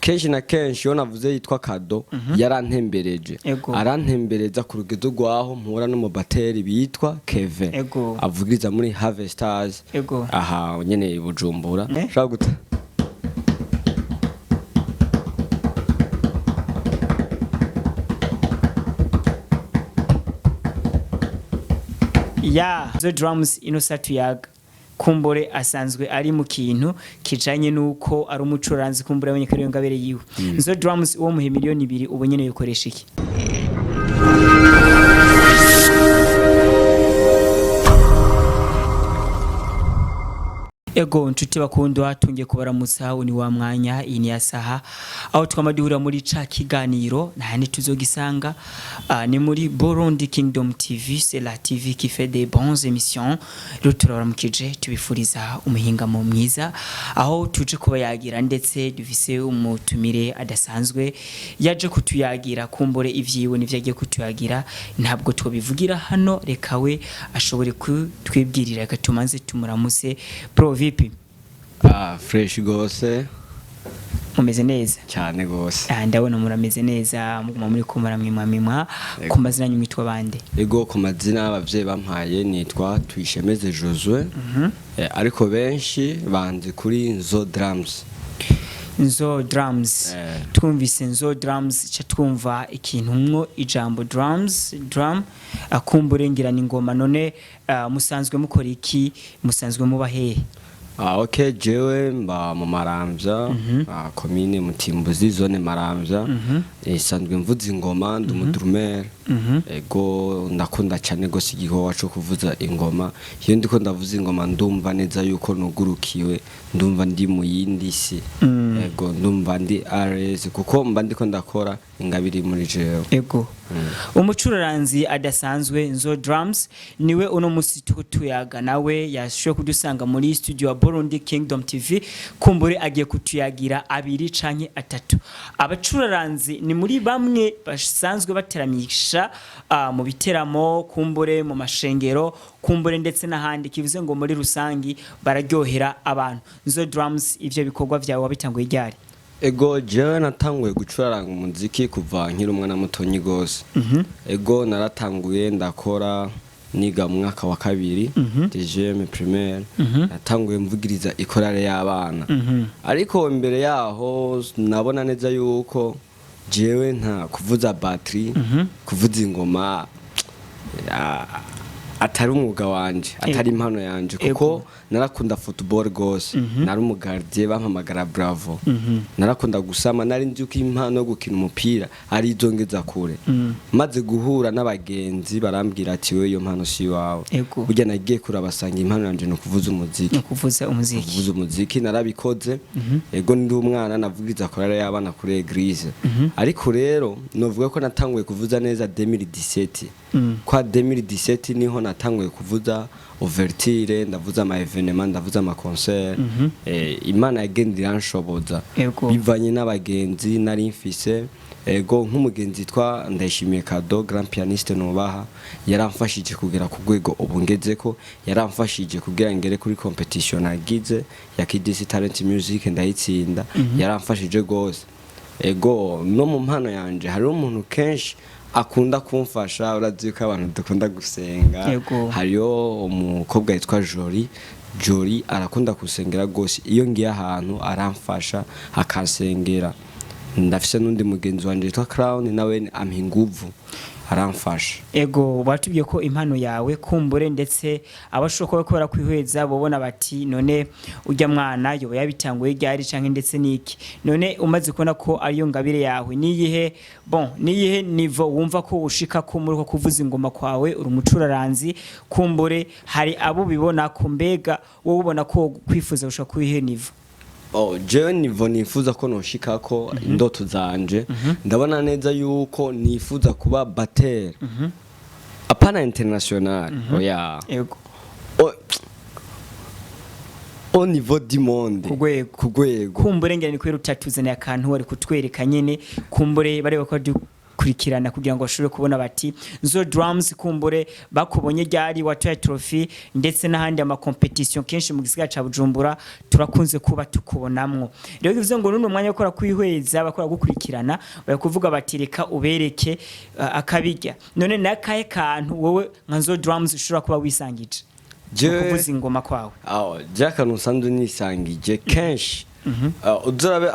kenshi na kenshi iyo navuze yitwa Kado yarantembereje arantembereza ku rugezo rwaho mpura n'umubateri bitwa Kevin avugiriza muri Harvesters aha nyene Bujumbura shaka gute Nzo Drums inosatu yaga kumbore asanzwe ari mu kintu kijanye nuko ari umucuranzi kumbure abanyekariyo ngabere yiwe Nzo Drums uwo muhe miliyoni 2 ubu nyene yukoresha iki Ego nshuti bakundwa tungiye kubaramutsa ni wa mwanya ini ya saha aho twamaduhura muri ca kiganiro nahandi tuzogisanga ni muri Burundi Kingdom TV, c'est la TV qui fait des bonnes émissions. Ruturaramukije tubifuriza umuhingamo mwiza aho tuje kuba yagira ndetse dufise umutumire adasanzwe yaje kutuyagira kumbore ivyiwe nivyagiye kutuyagira ntabwo twobivugira hano rekawe ashobore kutwibwirira gatumanze tumuramuse bro vipi fresh gose mumeze neza cyane gose ndabona murameze neza muguma muri kumara mwimwa ku mazina nyitwa bande ego ku mazina y'abavyeyi bampaye nitwa Tuyishemeze Josue ariko benshi banze kuri Nzo Drums Nzo Drums twumvise Nzo Drums cha twumva ikintu mwo ijambo drum akumburengira n'ingoma none musanzwe mukora iki musanzwe muba hehe okay jewe mba mu Maramvya commune Mutimbuzi zone Maramvya isanzwe mvuza ingoma ndumudrummer ego ndakunda cyane gose igikorwa cyo kuvuza ingoma iyo ndiko ndavuza ingoma ndumva neza yuko nugurukiwe ndumva ndi mu yindi si ego ndumva ndi RS kuko mba ndiko ndakora ingabiri muri jewe ego umucuraranzi adasanzwe Nzo Drums niwe uno musi tuyaga nawe yashoye kudusanga muri studio wa Burundi Kingdom TV kumbure agiye kutuyagira 2 canke 3 abacuraranzi ni muri bamwe basanzwe bateramisha mu biteramo kumbure mu mashengero kumbure ndetse n'ahandi kivuze ngo muri rusangi bararyohera abantu Nzo Drums ivyo bikorwa vyawe wabitanguye ryari ego je natanguye gucuraranga umuziki kuva nkiri umwana mutonyi gose ego naratanguye ndakora niga mu mwaka wa 2 deuxième primaire natanguye mvugiriza ikorale y'abana ariko imbere yaho nabona neza yuko jewe nta kuvuza battery kuvuza ingoma atari umwuga wanje atari impano yanje kuko narakunda football gose nari umugardie bampamagara Bravo narakunda gusama nari nzi uko impano yo gukina umupira ari izongeza kure maze guhura n'abagenzi barambwira ati we iyo mpano si wawe burya nagiye kurabasanga impano yanje no kuvuza umuziki narabikoze ego ndi umwana navugiriza korale y'abana kuri eglise ariko rero novuga ko natanguye kuvuza neza 2017 kwa 2017 niho natanguye kuvuza ouverture ndavuza ama evenement ndavuza ama concert imana yagendira anshoboza bivanye n'abagenzi nari mfise ego nk'umugenzi twa Ndayishimiye Kado grand pianiste nubaha yaramfashije kugera ku rwego ubungezeko yaramfashije kugira ngere kuri competition agize ya Kidisi Talent Music ndayitsinda yaramfashije gose ego no mu mpano yanje hari umuntu kenshi akunda kumfasha urazi ko abantu dukunda gusenga hariyo umukobwa yitwa Jori arakunda kusengera gose iyo ngiye ahantu aramfasha akansengera ndafise nundi mugenzi wanje yitwa Crown nawe amhinguvu aramfasha ego batubwiye ko impano yawe kumbure ndetse abashoko bakora kwihweza bobona bati none ujya mwana yoba yabitanguye ryari canke ndetse niki none umaze kubona ko ariyo ngabire yawe niyihe nivo wumva ko ushika ko muri ko kuvuza ingoma kwawe uri umucuraranzi kumbure hari abo bibona ko mbega wowe ubona ko kwifuza gushaka kwihe nivo jewe nivo nifuza ko noshika ko indoto zanje ndabona neza yuko nifuza kuba batteur apana international oya yego au niveau du monde kugwego kumbure ngene ni kwera utatuzane akantu wari kutwereka nyene kumbure bareba ko kubikurikirana kugira ngo bashobore kubona bati Nzo Drums kumbure bakubonye ryari watoye trophy ndetse n'ahandi ama competition kenshi mu gisiga ca Bujumbura turakunze kuba tukubonamwo rero bivuze ngo nuno mwanya ukora kwihweza bakora gukurikirana bakuvuga bati reka ubereke akabijya none nakaye kantu wowe nka Nzo Drums ushobora kuba wisangije kuvuza ingoma kwawe Jaka nusanzwe nisangije kenshi uzorabe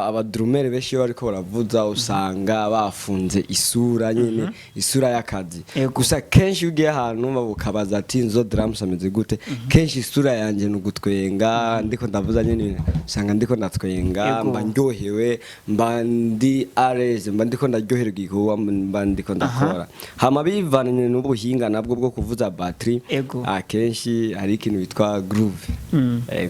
abadrumere benshi bariko baravuza usanga bafunze isura nyene isura y'akazi gusa kenshi ugiye ahantu babukabaza ati Nzo Drums ameze gute kenshi isura yanje n'ugutwenga ndiko ndavuza nyene usanga ndiko ndatwenga mba ndyohewe mba ndi areze mba ndiko ndaryoherwa igihuwa mba ndiko ndakora hama bivanye n'ubuhinga nabwo bwo kuvuza battery akenshi hari ikintu bitwa groove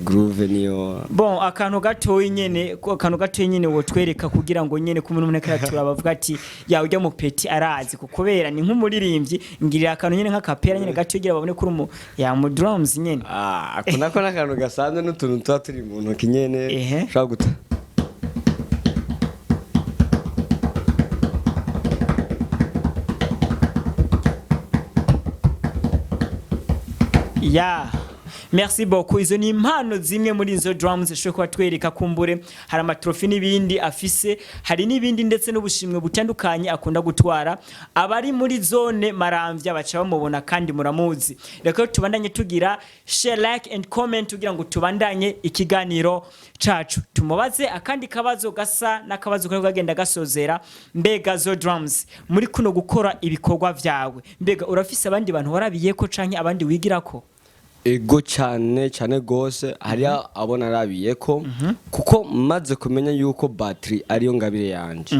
groove niyo bon akantu gatoyi nyene wotwereka kugira ngo nyene ku muntu muneka turabavuga ati ya ujya mu peti arazi kukubera ni nk'umuririmbyi ngirira akantu nyene nk'akapera nyene gatogira babone kuri ya mu drums nyene akuna ko nakantu gasanzwe n'utuntu tuba turi mu ntoki nyene shaka guta Merci beaucoup. Izo ni impano zimwe muri Nzo Drums shoko batwereka kumbure hari amatrofi n'ibindi afise hari n'ibindi ndetse n'ubushimwe butandukanye akunda gutwara abari muri zone maramvya baca bamubona kandi muramuzi reka tubandanye tugira share like and comment tugira ngo tubandanye ikiganiro cacu tumubaze akandi kabazo gasa n'akabazo ko kagenda gasozera mbega Nzo Drums muri kuno gukora ibikorwa vyawe mbega urafise abandi bantu warabiyeko canke abandi wigirako ego cyane gose hari abona arabiyeko kuko maze kumenya yuko battery ariyo ngabire yanje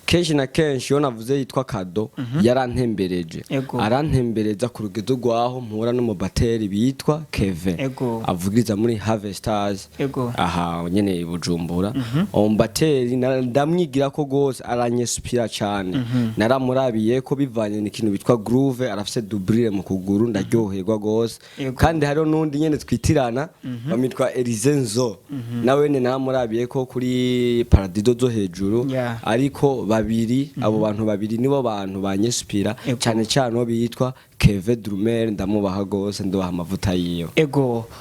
kenshi na kenshi yo navuze yitwa Kado yarantembereje arantembereza ku rugezo rwaho mpura no mu bateri bitwa Kevin avugiriza muri Harvesters aha nyene Bujumbura bateri ndamwigira ko gose aranyespira cyane naramurabiye ko bivanye n'ikintu bitwa groove arafise doublure mu kuguru ndaryoherwa gose kandi hariho nundi nyene twitirana bamitwa Nzo nawe ne naramurabiye ko kuri paradizo zo hejuru ariko babiri abo bantu babiri nibo bantu banyespira cyane cyane bitwa Keve Drummer ndamubaha gose ndoha amavuta yiyo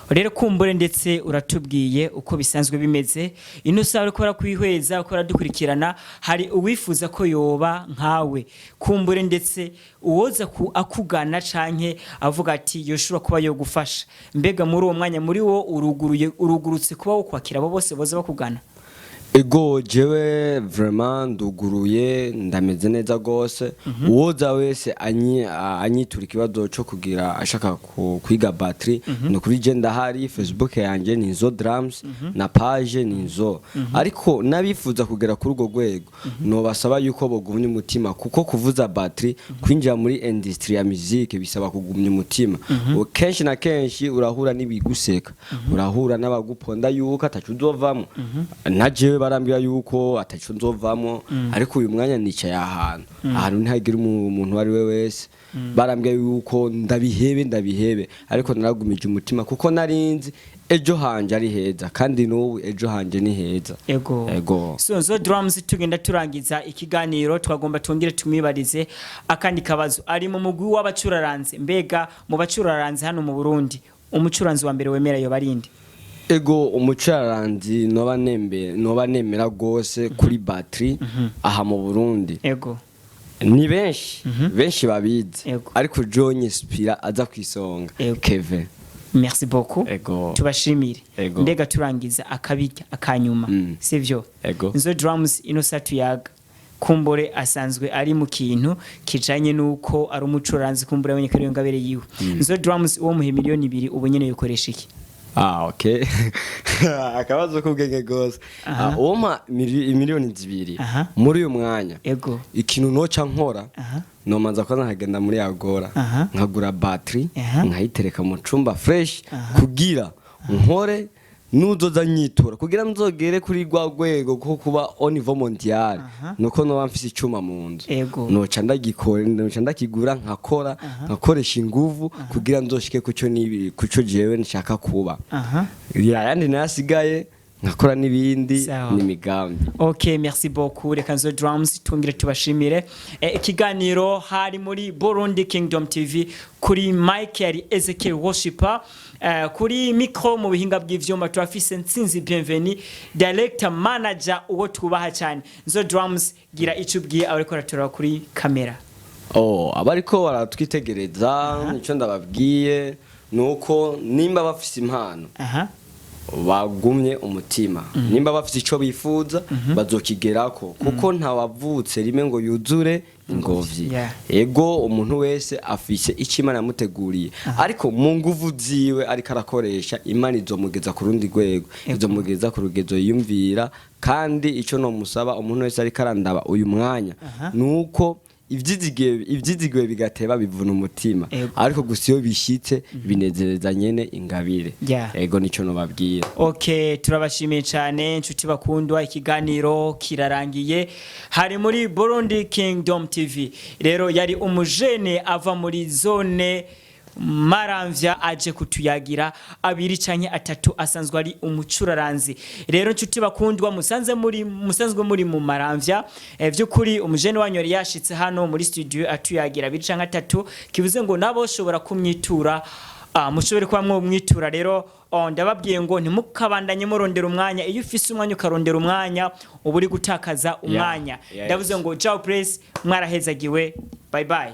rero kumbure ndetse uratubwiye uko bisanzwe bimeze ino sawe ko kwihweza ko dukurikirana hari uwifuza ko yoba nkawe kumbure ndetse uwoza akugana canke avuga ati yoshura kuba yo gufasha mbega muri uwo mwanya muri wo urugurutse kuba wo kwakira abo bose boza bakugana ego jewe vraiment nduguruye ndameze neza gose uwoza wese anyitura ikibazo cyo kugira ashaka kwiga battery no kuri je ndahari Facebook yanje ni Nzo Drums na page ni Nzo ariko nabifuza kugera kuri urwo rwego no basaba yuko bogumye umutima kuko kuvuza battery kwinjira muri industry ya music bisaba kugumya umutima kenshi na kenshi urahura n'ibiguseka urahura n'abaguponda yuko atacuzovamo naje barambira yuko ataco nzovamo ariko uyu mwanya nicaye ahantu ntihagira umuntu ari we wese barambira yuko ndabihebe ariko naragumije umutima kuko narinzi ejo hanje ari heza kandi n'ubu ejo hanje ni heza so Nzo Drums tugenda turangiza ikiganiro twagomba tongere tumwibarize akandi kabazo ari mu mugwi w'abacuraranze mbega mu bacuraranze hano mu Burundi umucuranzi wa mbere wemera yo barindi umucuraranzi noba nemera gose kuri battery aha mu Burundi ni benshi babizi ariko John Spira aza kwisonga Kevin merci beaucoup tubashimire mbega turangiza akabijya akanyuma sivyo Nzo Drums ino satu yaga kumbore asanzwe ari mu kintu kijanye nuko ari umucuranzi kumbure abanyekariyo ngabere yiwe Nzo Drums uwo muhe miliyoni 2 ubu nyene yokoresha iki okay akabazo kubwenge gose uwoma miliyoni 2 muri uyu mwanya ikintu noca nkora nomanza ko nkagenda muri Agora nkagura battery nkayitereka mu cumba fresh kugira nkore nuzoza nyitura kugira nzogere kuri rwa rwego ko kuba au niveau mondial nuko no bamfise icuma mu nzu noca ndakigura nkakora nkakoresha inguvu kugira nzoshike kuco jewe nshaka kuba yandi nasigaye nkakora n'ibindi Sawa. n'imigambi. Okay, merci beaucoup. Reka Nzo Drums tungire tubashimire. Ikiganiro hari muri Burundi Kingdom TV kuri Mike yari Ezechiel Worshiper. Kuri micro mu bihinga bw'ivyuma turafise Ntsinzi Bienvenue, director manager uwo tubaha cyane. Nzo Drums gira icubwiye abariko ratora kuri kamera. Abariko baratwitegereza nico ndababwiye nuko nimba bafise impano bagumye umutima, nimba bafise ico bifuza bazokigerako, kuko ntawavutse rimwe ngo yuzure ingobyi. Ego umuntu wese afise ico Imana yamuteguriye, ariko mu nguvu ziwe ariko arakoresha, Imana izomugeza ku rundi rwego, izomugeza ku rugezo yiyumvira. Kandi ico no musaba umuntu wese ariko arandaba uyu mwanya nuko ivyizigiwe bigateba bivuna umutima, ariko gusa iyo bishitse binezereza nyene ingabire. Ego nico no babwira. Okay, turabashimiye cyane nshuti bakundwa, ikiganiro kirarangiye hari muri Burundi Kingdom TV. Rero yari umujene ava muri zone Maramvya aje kutuyagira abiri canke atatu, asanzwe ari umucuraranzi. Rero nshuti bakundwa musanzwe muri mu Maramvya, vy'ukuri umujene wanyu yari yashitse hano muri studio atuyagira abiri canke atatu, kivuze ngo nabo shobora kumwitura, mushobore kwa mwitura. Rero ndababwiye ngo ntimukabandanye murondera umwanya, iyo ufise umwanya ukarondera umwanya uba uri gutakaza umwanya. Ndavuze ngo ciao press, mwarahezagiwe, bye bye.